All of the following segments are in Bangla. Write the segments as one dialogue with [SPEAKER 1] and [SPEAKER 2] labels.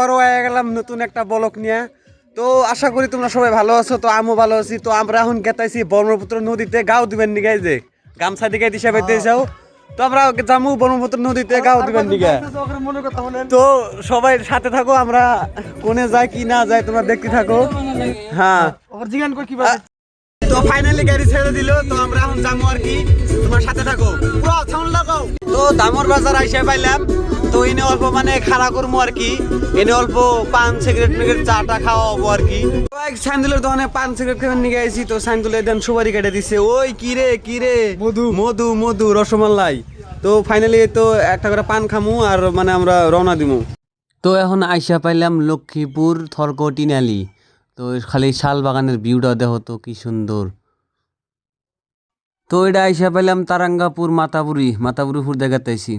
[SPEAKER 1] আরো হয়ে গেলাম নতুন একটা ব্লগ নিয়ে। তো আশা করি তোমরা সবাই ভালো আছো। তো আমিও ভালো আছি। তো আমরা এখন গেতাইছি ব্রহ্মপুত্র নদীতে গাও দিবেন নিগাই যে গামছা দিকে দিশা পাইতে যাও। তো আমরা যাবো ব্রহ্মপুত্র নদীতে গাও দিবেন নিগা। তো সবাই সাথে থাকো, আমরা কোনে যাই কি না যাই তোমরা দেখতে থাকো। হ্যাঁ তো ফাইনালি গাড়ি ছেড়ে দিল। তো আমরা এখন যাবো আর কি, তোমার সাথে থাকো, পুরো সাউন্ড লাগাও। তো দামর বাজার আইসা পাইলাম। তো এনে অল্প মানে খাড়া করবো আর কি, এনে অল্প পান সিগারেট মিগারেট চাটা খাওয়া হবো আর কি। সাইন্দুলের দোকানে পান সিগারেট খেয়ে নিয়ে গেছি। তো সাইন্দুলের দেন সুপারি কেটে দিচ্ছে। ওই কিরে মধু মধু মধু রসমালাই। তো ফাইনালি তো একটা করে পান খামু আর মানে আমরা রওনা দিমু। তো এখন আইসা পাইলাম লক্ষ্মীপুর থরকটিনালি। তো খালি শাল বাগানের ভিউটা দেখো তো কি সুন্দর। তো এটা আইসা পাইলাম তারাঙ্গাপুর মাতাবুরিপুর দেখাতেছি।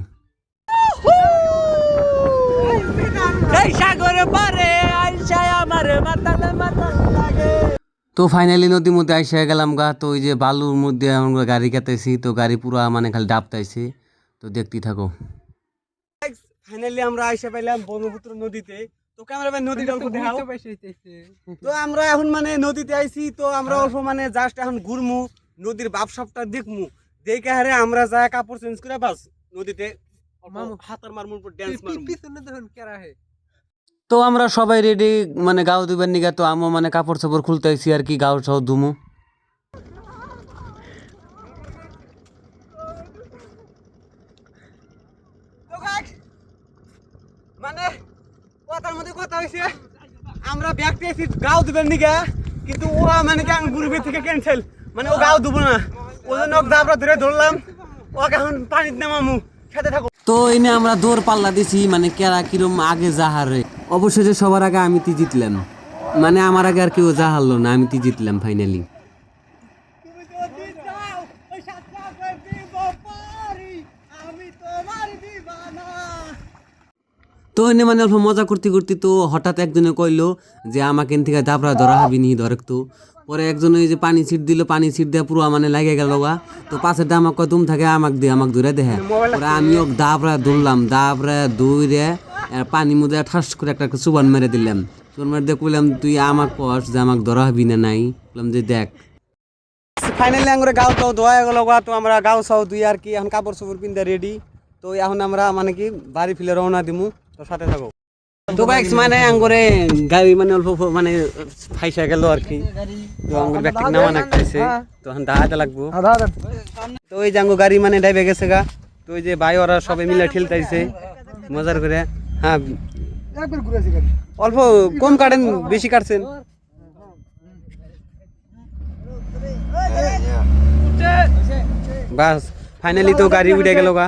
[SPEAKER 1] তো ফাইনালি নদীর মধ্যে আইসা গেলাম গা। তো ওই যে বালুর মধ্যে আমরা গাড়ি কাটাইছি। তো গাড়ি পুরা মানে খালি ডাবতাইছে। তো দেখতে থাকো। ফাইনালি আমরা আইসা পাইলাম ব্রহ্মপুত্র নদীতে। তো ক্যামেরাম্যান নদীটা অল্প দেখাও। তো আমরা এখন মানে নদীতে আইছি। তো আমরা অল্প মানে জাস্ট এখন ঘুরমু, নদীর বাপসাপটা দেখমু। দেখে হারে আমরা যা কাপড় চেঞ্জ করে বাস নদীতে হাতার মারমুর পর ড্যান্স মারমু। তো আমরা সবাই রেডি মানে গাও দিবার নিগা। তো আমও মানে কাপড় চাপড় খুলতে আইছি আর কি, গাও সহ ধুমু। মানে কথার মধ্যে কথা হইছে, আমরা ব্যাগ পেয়েছি গাও দিবেন নিগা, কিন্তু ও মানে কি গ্রুপে থেকে ক্যান্সেল, মানে ও গাও দিব না। ওই জন্য আমরা ধরে ধরলাম, ওকে এখন পানিতে নামামু, সাথে থাকো। তো এনে আমরা দৌড় পাল্লা দিছি, মানে কেরা কিরম আগে জাহারে। অবশেষে সবার আগে আমি জিতলাম, মানে আমার আগে আর কেউ জাহারলো না, আমি জিতলাম ফাইনালি। তো এনে মানে অল্প মজা করতে করতে তো হঠাৎ একজনে কইলো যে আমাকে এন থেকে দাবরা ধরা হবি নি ধরেক। তো পরে একজন ওই যে পানি ছিট দিল, পানি ছিট দিয়ে পুরো মানে লাগে গেল গা। তো পাশে আমাকে কয় তুম থাকে আমাকে ধরে দেখে। পরে আমিও দাবরা ধরলাম, দাবরা দৌড়ে পানির মধ্যে ঠাস করে একটা চুবান মেরে দিলাম। চুবান মেরে দিয়ে কইলাম তুই আমাকে কস যে আমাকে ধরা হবি না নাই। বললাম যে দেখ। ফাইনালি আমরা গাও টাও ধোয়া গেল গা। তো আমরা গাও চাও দুই আর কি, এখন কাপড় চোপড় পিনতে রেডি। তো এখন আমরা মানে কি বাড়ি ফিরে রওনা দিমু। তো সাথে থাকো। তো বাইক মানে আঙ্গরে গাড়ি মানে অল্প মানে ফাইসা গেল আর কি। তো আঙ্গুর ব্যাগটি নামান একটাইছে, তো এখন দাঁড়াতে লাগবো। তো ওই যে আঙ্গু গাড়ি মানে ডাইবে গেছে গা। তো ওই যে ভাই ওরা সবাই মিলে ঠেলতাইছে মজার করে। হ্যাঁ অল্প কম কাটেন, বেশি কাটছেন। বাস ফাইনালি তো গাড়ি উঠে গেল গা।